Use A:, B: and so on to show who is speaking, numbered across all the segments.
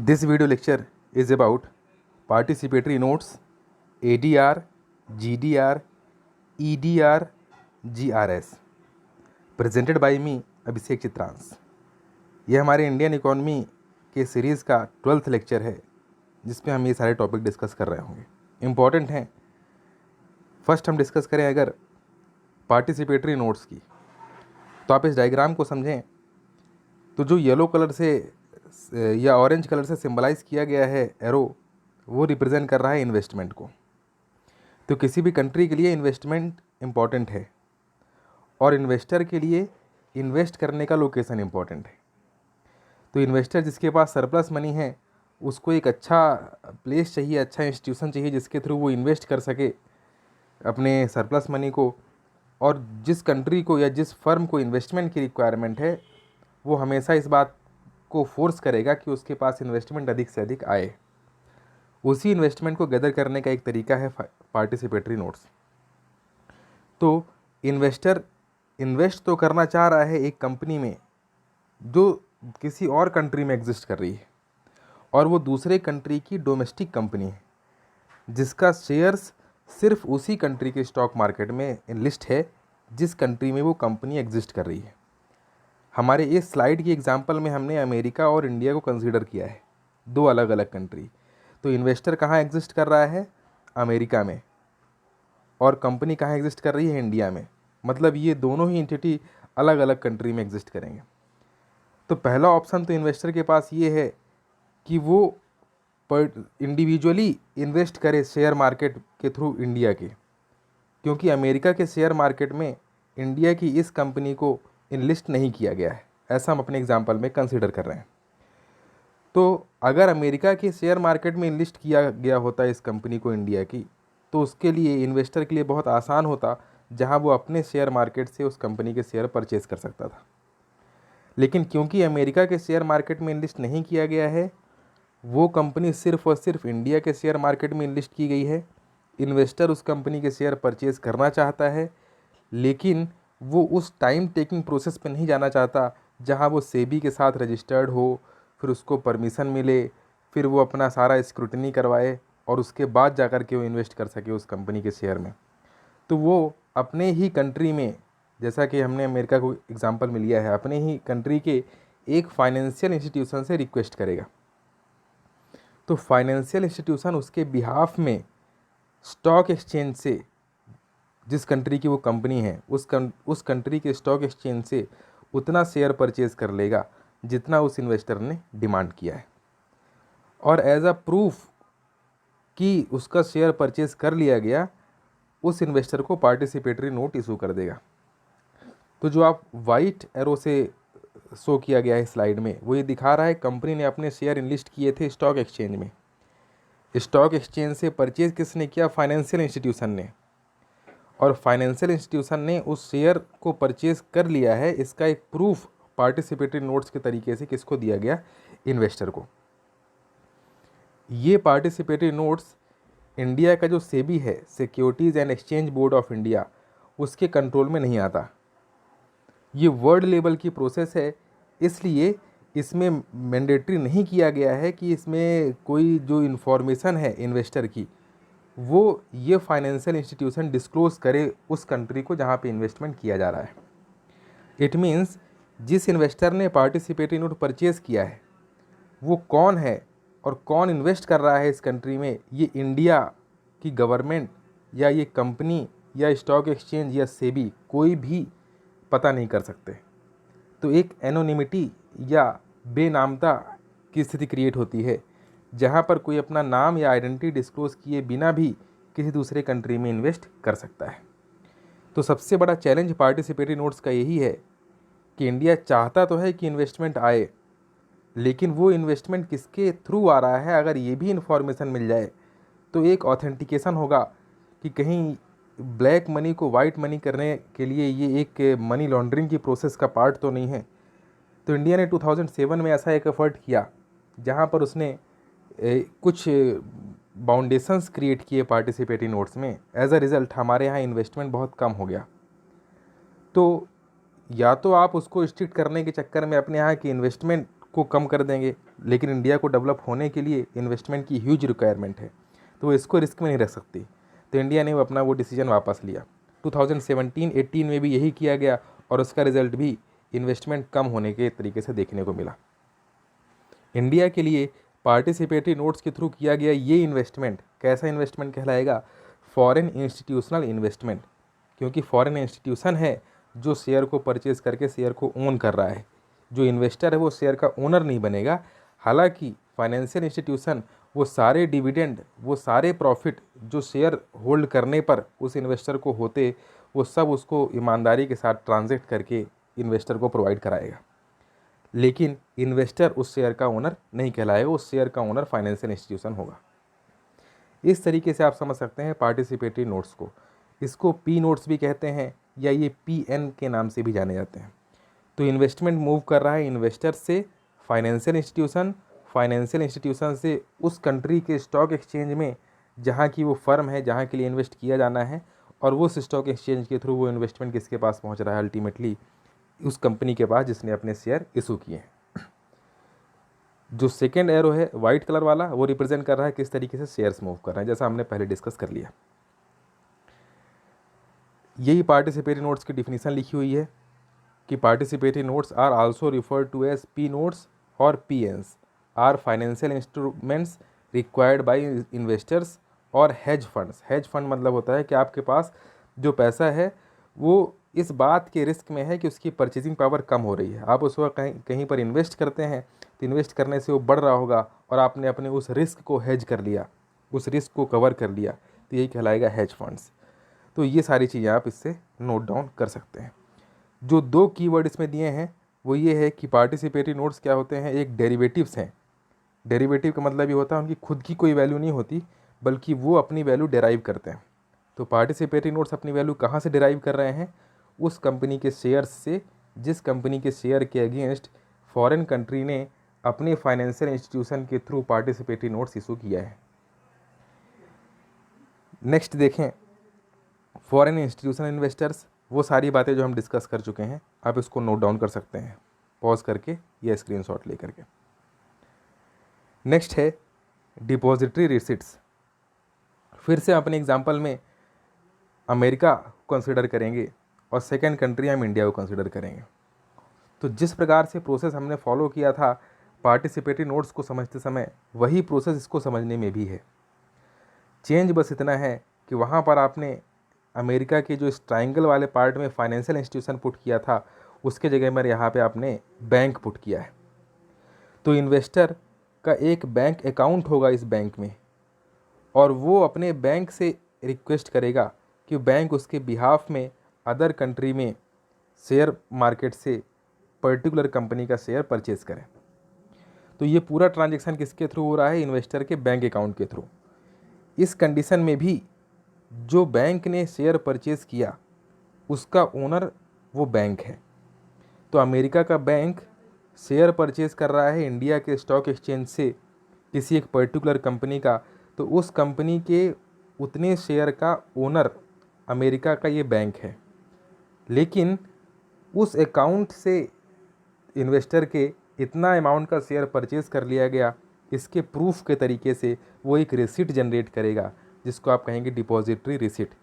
A: This video lecture is about participatory notes, ADR, GDR, EDR, GRS, presented by me अभिषेक चित्रांश। यह हमारे Indian economy के series का 12th lecture है जिसमें हम ये सारे टॉपिक डिस्कस कर रहे होंगे। इम्पॉर्टेंट हैं। फर्स्ट हम डिस्कस करें अगर पार्टिसिपेटरी नोट्स की, तो आप इस डायग्राम को समझें तो जो येलो कलर से या ऑरेंज कलर से सिंबलाइज किया गया है एरो, वो रिप्रेजेंट कर रहा है इन्वेस्टमेंट को। तो किसी भी कंट्री के लिए इन्वेस्टमेंट इम्पॉर्टेंट है और इन्वेस्टर के लिए इन्वेस्ट करने का लोकेशन इम्पॉर्टेंट है। तो इन्वेस्टर जिसके पास सरप्लस मनी है उसको एक अच्छा प्लेस चाहिए, अच्छा इंस्टीट्यूशन चाहिए जिसके थ्रू वो इन्वेस्ट कर सके अपने सरप्लस मनी को। और जिस कंट्री को या जिस फर्म को इन्वेस्टमेंट की रिक्वायरमेंट है वो हमेशा इस बात को फोर्स करेगा कि उसके पास इन्वेस्टमेंट अधिक से अधिक आए। उसी इन्वेस्टमेंट को गैदर करने का एक तरीका है पार्टिसिपेटरी नोट्स। तो इन्वेस्टर इन्वेस्ट तो करना चाह रहा है एक कंपनी में जो किसी और कंट्री में एग्जिस्ट कर रही है, और वो दूसरे कंट्री की डोमेस्टिक कंपनी है जिसका शेयर्स सिर्फ उसी कंट्री के स्टॉक मार्केट में लिस्ट है जिस कंट्री में वो कंपनी एग्जिस्ट कर रही है। हमारे इस स्लाइड की एग्जांपल में हमने अमेरिका और इंडिया को कंसीडर किया है, दो अलग अलग कंट्री। तो इन्वेस्टर कहाँ एग्जिस्ट कर रहा है? अमेरिका में। और कंपनी कहाँ एग्जिस्ट कर रही है? इंडिया में। मतलब ये दोनों ही एंटिटी अलग अलग कंट्री में एग्जिस्ट करेंगे। तो पहला ऑप्शन तो इन्वेस्टर के पास ये है कि वो इंडिविजुअली इन्वेस्ट करे शेयर मार्केट के थ्रू इंडिया के, क्योंकि अमेरिका के शेयर मार्केट में इंडिया की इस कंपनी को इनलिस्ट नहीं किया गया है, ऐसा हम अपने एग्जांपल में कंसीडर कर रहे हैं। तो अगर अमेरिका के शेयर मार्केट में इनलिस्ट किया गया होता इस कंपनी को इंडिया की, तो उसके लिए इन्वेस्टर के लिए बहुत आसान होता, जहां वो अपने शेयर मार्केट से उस कंपनी के शेयर परचेज कर सकता था। लेकिन क्योंकि अमेरिका के शेयर मार्केट में इनलिस्ट नहीं किया गया है, वो कंपनी सिर्फ और सिर्फ इंडिया के शेयर मार्केट में इनलिस्ट की गई है। इन्वेस्टर उस कंपनी के शेयर परचेज करना चाहता है, लेकिन वो उस टाइम टेकिंग प्रोसेस पे नहीं जाना चाहता जहां वो सेबी के साथ रजिस्टर्ड हो, फिर उसको परमिशन मिले, फिर वो अपना सारा स्क्रूटनी करवाए और उसके बाद जाकर के वो इन्वेस्ट कर सके उस कंपनी के शेयर में। तो वो अपने ही कंट्री में, जैसा कि हमने अमेरिका को एग्जांपल में लिया है, अपने ही कंट्री के एक फाइनेंशियल इंस्टीट्यूशन से रिक्वेस्ट करेगा। तो फाइनेंशियल इंस्टीट्यूशन उसके बिहाफ में स्टॉक एक्सचेंज से, जिस कंट्री की वो कंपनी है उस कंट्री के स्टॉक एक्सचेंज से उतना शेयर परचेज कर लेगा जितना उस इन्वेस्टर ने डिमांड किया है। और एज अ प्रूफ कि उसका शेयर परचेज कर लिया गया, उस इन्वेस्टर को पार्टिसिपेटरी नोट इशू कर देगा। तो जो आप वाइट एरो से शो किया गया है स्लाइड में, वो ये दिखा रहा है कंपनी ने अपने शेयर इनलिस्ट किए थे स्टॉक एक्सचेंज में। स्टॉक एक्सचेंज से परचेज किसने किया? फाइनेंशियल इंस्टीट्यूशन ने। और फाइनेंशियल इंस्टीट्यूशन ने उस शेयर को परचेज कर लिया है, इसका एक प्रूफ पार्टिसिपेटरी नोट्स के तरीके से किसको दिया गया? इन्वेस्टर को। ये पार्टिसिपेटरी नोट्स इंडिया का जो सेबी है, securities and exchange board of India, उसके कंट्रोल में नहीं आता। ये वर्ल्ड लेवल की प्रोसेस है, इसलिए इसमें मैंडेटरी नहीं किया गया है कि इसमें कोई जो इन्फॉर्मेशन है इन्वेस्टर की वो ये फाइनेंशियल इंस्टीट्यूशन डिस्क्लोज करे उस कंट्री को जहाँ पे इन्वेस्टमेंट किया जा रहा है। इट मीन्स जिस इन्वेस्टर ने पार्टिसिपेटरी नोट परचेज़ किया है वो कौन है और कौन इन्वेस्ट कर रहा है इस कंट्री में, ये इंडिया की गवर्नमेंट या ये कंपनी या स्टॉक एक्सचेंज या सेबी कोई भी पता नहीं कर सकते। तो एक एनोनिमिटी या बेनामता की स्थिति क्रिएट होती है जहाँ पर कोई अपना नाम या आइडेंटिटी डिस्क्लोज किए बिना भी किसी दूसरे कंट्री में इन्वेस्ट कर सकता है। तो सबसे बड़ा चैलेंज पार्टिसिपेटरी नोट्स का यही है कि इंडिया चाहता तो है कि इन्वेस्टमेंट आए, लेकिन वो इन्वेस्टमेंट किसके थ्रू आ रहा है अगर ये भी इन्फॉर्मेशन मिल जाए तो एक ऑथेंटिकेशन होगा कि कहीं ब्लैक मनी को वाइट मनी करने के लिए ये एक मनी लॉन्ड्रिंग की प्रोसेस का पार्ट तो नहीं है। तो इंडिया ने 2007 में ऐसा एक एफर्ट किया जहाँ पर उसने कुछ बाउंडेशंस क्रिएट किए पार्टिसिपेटरी नोट्स में। एज अ रिज़ल्ट हमारे यहाँ इन्वेस्टमेंट बहुत कम हो गया। तो या तो आप उसको स्ट्रिक्ट करने के चक्कर में अपने यहाँ की इन्वेस्टमेंट को कम कर देंगे, लेकिन इंडिया को डेवलप होने के लिए इन्वेस्टमेंट की ह्यूज रिक्वायरमेंट है, तो वो इसको रिस्क में नहीं रख सकती। तो इंडिया ने वो अपना वो डिसीजन वापस लिया। 2017-18 में भी यही किया गया और उसका रिजल्ट भी इन्वेस्टमेंट कम होने के तरीके से देखने को मिला। इंडिया के लिए पार्टिसिपेटरी नोट्स के थ्रू किया गया ये इन्वेस्टमेंट कैसा इन्वेस्टमेंट कहलाएगा? फॉरेन इंस्टीट्यूशनल इन्वेस्टमेंट, क्योंकि फॉरेन इंस्टीट्यूशन है जो शेयर को परचेज करके शेयर को ओन कर रहा है। जो इन्वेस्टर है वो शेयर का ओनर नहीं बनेगा। हालांकि फाइनेंशियल इंस्टीट्यूशन वो सारे डिविडेंड, वो सारे प्रॉफिट जो शेयर होल्ड करने पर उस इन्वेस्टर को होते, वो सब उसको ईमानदारी के साथ ट्रांजैक्ट करके इन्वेस्टर को प्रोवाइड कराएगा। लेकिन इन्वेस्टर उस शेयर का ओनर नहीं कहलाएगा, उस शेयर का ओनर फाइनेंशियल इंस्टीट्यूशन होगा। इस तरीके से आप समझ सकते हैं पार्टिसिपेटरी नोट्स को। इसको पी नोट्स भी कहते हैं या ये PN के नाम से भी जाने जाते हैं। तो इन्वेस्टमेंट मूव कर रहा है इन्वेस्टर से फाइनेंशियल इंस्टीट्यूशन, फाइनेंशियल इंस्टीट्यूशन से उस कंट्री के स्टॉक एक्सचेंज में जहाँ की वो फर्म है, जहाँ के लिए इन्वेस्ट किया जाना है, और वो स्टॉक एक्सचेंज के थ्रू वो इन्वेस्टमेंट किसके पास पहुँच रहा है? अल्टीमेटली उस कंपनी के पास जिसने अपने शेयर इशू किए हैं। जो सेकेंड एरो है वाइट कलर वाला, वो रिप्रेजेंट कर रहा है किस तरीके से शेयर्स मूव कर रहे हैं, जैसा हमने पहले डिस्कस कर लिया। यही पार्टिसिपेटरी नोट्स की डिफिनीशन लिखी हुई है कि participatory notes are also referred to as P notes और PNs are financial instruments required by investors और हेज फंड्स। हेज फंड मतलब होता है कि आपके पास जो पैसा है वो इस बात के रिस्क में है कि उसकी परचेजिंग पावर कम हो रही है। आप उस वक्त कहीं पर इन्वेस्ट करते हैं तो इन्वेस्ट करने से वो बढ़ रहा होगा और आपने अपने उस रिस्क को हेज कर लिया, उस रिस्क को कवर कर लिया, तो यही कहलाएगा हेज फंड्स। तो ये सारी चीज़ें आप इससे नोट डाउन कर सकते हैं। जो 2 कीवर्ड इसमें दिए हैं वो ये है कि पार्टिसिपेटरी नोट्स क्या होते हैं? एक डेरिवेटिव्स हैं। डेरिवेटिव का मतलब ये होता है उनकी खुद की कोई वैल्यू नहीं होती, बल्कि वो अपनी वैल्यू डेराइव करते हैं। तो पार्टिसिपेटरी नोट्स अपनी वैल्यू कहाँ से डेराइव कर रहे हैं? उस कंपनी के शेयर्स से जिस कंपनी के शेयर के अगेंस्ट फॉरेन कंट्री ने अपने फाइनेंशियल इंस्टीट्यूशन के थ्रू पार्टिसिपेटरी नोट्स इशू किया है। नेक्स्ट देखें, फॉरेन इंस्टीट्यूशन इन्वेस्टर्स, वो सारी बातें जो हम डिस्कस कर चुके हैं, आप इसको नोट डाउन कर सकते हैं पॉज करके या स्क्रीनशॉट ले करके। नेक्स्ट है डिपॉजिटरी रिसिट्स। फिर से अपने एग्जांपल में अमेरिका कंसिडर करेंगे और सेकंड कंट्री हम इंडिया को कंसिडर करेंगे। तो जिस प्रकार से प्रोसेस हमने फॉलो किया था पार्टिसिपेटरी नोट्स को समझते समय, वही प्रोसेस इसको समझने में भी है। चेंज बस इतना है कि वहाँ पर आपने अमेरिका के जो इस ट्राइंगल वाले पार्ट में फाइनेंशियल इंस्टीट्यूशन पुट किया था, उसके जगह पर यहाँ पे आपने बैंक पुट किया है। तो इन्वेस्टर का एक बैंक अकाउंट होगा इस बैंक में, और वो अपने बैंक से रिक्वेस्ट करेगा कि बैंक उसके बिहाफ में अदर कंट्री में शेयर मार्केट से पर्टिकुलर कंपनी का शेयर परचेज करें। तो ये पूरा ट्रांजैक्शन किसके थ्रू हो रहा है? इन्वेस्टर के बैंक अकाउंट के थ्रू। इस कंडीशन में भी जो बैंक ने शेयर परचेज किया उसका ओनर वो बैंक है। तो अमेरिका का बैंक शेयर परचेज कर रहा है इंडिया के स्टॉक एक्सचेंज से किसी एक पर्टिकुलर कंपनी का, तो उस कंपनी के उतने शेयर का ओनर अमेरिका का ये बैंक है। लेकिन उस अकाउंट से इन्वेस्टर के इतना अमाउंट का शेयर परचेज कर लिया गया, इसके प्रूफ के तरीके से वो एक रिसिट जनरेट करेगा जिसको आप कहेंगे डिपॉजिटरी रिसिट।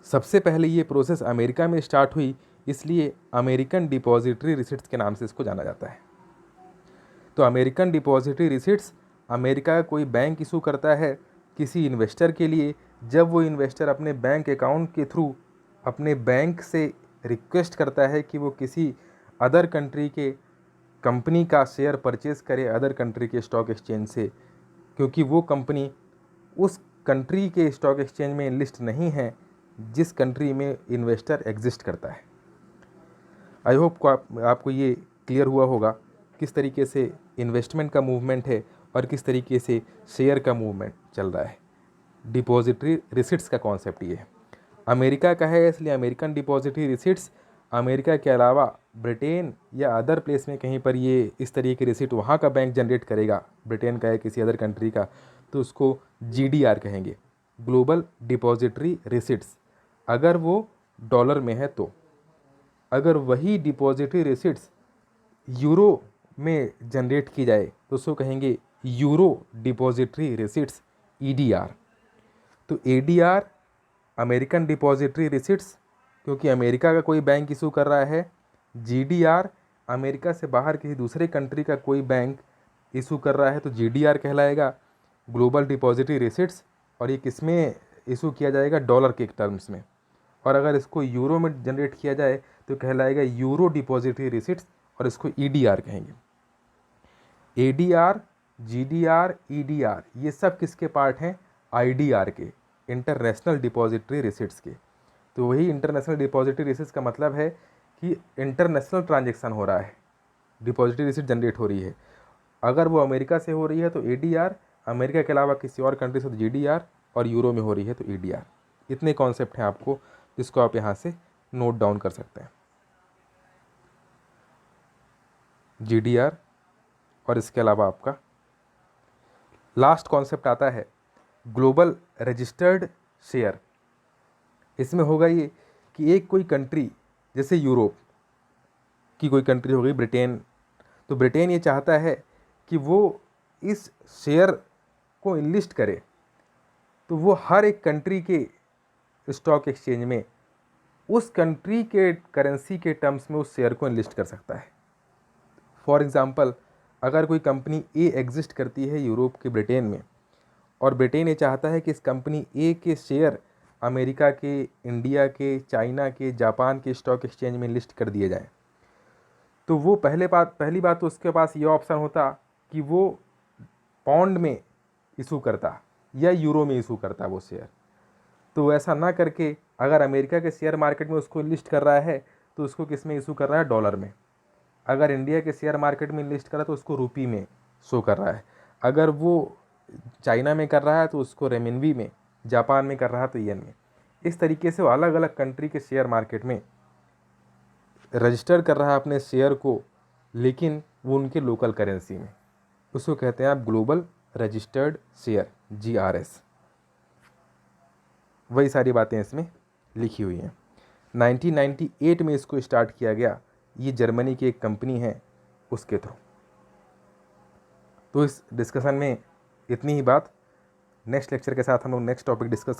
A: सबसे पहले ये प्रोसेस अमेरिका में स्टार्ट हुई, इसलिए अमेरिकन डिपॉजिटरी रिसिट्स के नाम से इसको जाना जाता है। तो अमेरिकन डिपॉजिटरी रिसिट्स अमेरिका का कोई बैंक इशू करता है किसी इन्वेस्टर के लिए, जब वो इन्वेस्टर अपने बैंक अकाउंट के थ्रू अपने बैंक से रिक्वेस्ट करता है कि वो किसी अदर कंट्री के कंपनी का शेयर परचेज करे अदर कंट्री के स्टॉक एक्सचेंज से, क्योंकि वो कंपनी उस कंट्री के स्टॉक एक्सचेंज में लिस्ट नहीं है जिस कंट्री में इन्वेस्टर एग्जिस्ट करता है। आई होप को आपको ये क्लियर हुआ होगा किस तरीके से इन्वेस्टमेंट का मूवमेंट है और किस तरीके से शेयर का मूवमेंट चल रहा है। डिपॉजिटरी रिसिट्स का कॉन्सेप्ट ये है, अमेरिका का है, इसलिए अमेरिकन डिपॉजिटरी रिसिट्स। अमेरिका के अलावा ब्रिटेन या अदर प्लेस में कहीं पर ये इस तरीके की रिसिट वहाँ का बैंक जनरेट करेगा, ब्रिटेन का है किसी अदर कंट्री का, तो उसको GDR कहेंगे, ग्लोबल डिपॉजिटरी रिसिट्स, अगर वो डॉलर में है तो। अगर वही डिपॉजिटरी रिसिट्स यूरो में जनरेट की जाए तो उसको कहेंगे यूरो डिपॉजिटरी रिसिट्स, ईडीआर। तो एडीआर अमेरिकन डिपॉजिटरी रिसिट्स, क्योंकि अमेरिका का कोई बैंक इशू कर रहा है। जीडीआर अमेरिका से बाहर किसी दूसरे कंट्री का कोई बैंक इशू कर रहा है तो जीडीआर कहलाएगा, ग्लोबल डिपॉजिटरी रिसिट्स। और ये किस में इशू किया जाएगा? डॉलर के टर्म्स में। और अगर इसको यूरो में जनरेट किया जाए तो कहलाएगा यूरो डिपॉजिटरी रिसिट्स, और इसको ईडीआर कहेंगे। एडीआर, जीडीआर, ईडीआर ये सब किसके पार्ट हैं? आईडीआर के, इंटरनेशनल डिपॉजिटरी रिसिट्स के। तो वही इंटरनेशनल डिपॉजिटरी रिसिट्स का मतलब है कि इंटरनेशनल ट्रांजेक्शन हो रहा है, डिपॉजिटरी रिसिट जनरेट हो रही है। अगर वो अमेरिका से हो रही है तो एडीआर, अमेरिका के अलावा किसी और कंट्री से तो जीडीआर, और यूरो में हो रही है तो ईडीआर। इतने कॉन्सेप्ट हैं आपको जिसको आप यहाँ से नोट डाउन कर सकते हैं। जीडीआर और इसके अलावा आपका लास्ट कॉन्सेप्ट आता है ग्लोबल रजिस्टर्ड शेयर। इसमें होगा ये कि एक कोई कंट्री, जैसे यूरोप की कोई कंट्री हो गई ब्रिटेन, तो ब्रिटेन ये चाहता है कि वो इस शेयर को इनलिस्ट करे, तो वो हर एक कंट्री के स्टॉक एक्सचेंज में उस कंट्री के करेंसी के टर्म्स में उस शेयर को इनलिस्ट कर सकता है। फॉर एग्ज़ाम्पल, अगर कोई कंपनी ए एग्जिस्ट करती है यूरोप के ब्रिटेन में, और ब्रिटेन ये चाहता है कि इस कंपनी ए के शेयर अमेरिका के, इंडिया के, चाइना के, जापान के स्टॉक एक्सचेंज में लिस्ट कर दिए जाएं, तो वो पहली बात तो उसके पास ये ऑप्शन होता कि वो पाउंड में इशू करता या यूरो में इशू करता वो शेयर। तो ऐसा ना करके अगर अमेरिका के शेयर मार्केट में उसको लिस्ट कर रहा है तो उसको किस में इशू कर रहा है? डॉलर में। अगर इंडिया के शेयर मार्केट में लिस्ट कर रहा है तो उसको रुपी में शो कर रहा है। अगर वो चाइना में कर रहा है तो उसको रेमिनबी में, जापान में कर रहा है तो येन में। इस तरीके से वो अलग अलग कंट्री के शेयर मार्केट में रजिस्टर कर रहा है अपने शेयर को, लेकिन वो उनके लोकल करेंसी में। उसको कहते हैं आप ग्लोबल रजिस्टर्ड शेयर, जीआरएस। वही सारी बातें इसमें लिखी हुई हैं। 1998 में इसको स्टार्ट किया गया, ये जर्मनी की एक कंपनी है उसके थ्रू। तो इस डिस्कशन में इतनी ही बात। नेक्स्ट लेक्चर के साथ हम लोग नेक्स्ट टॉपिक डिस्कस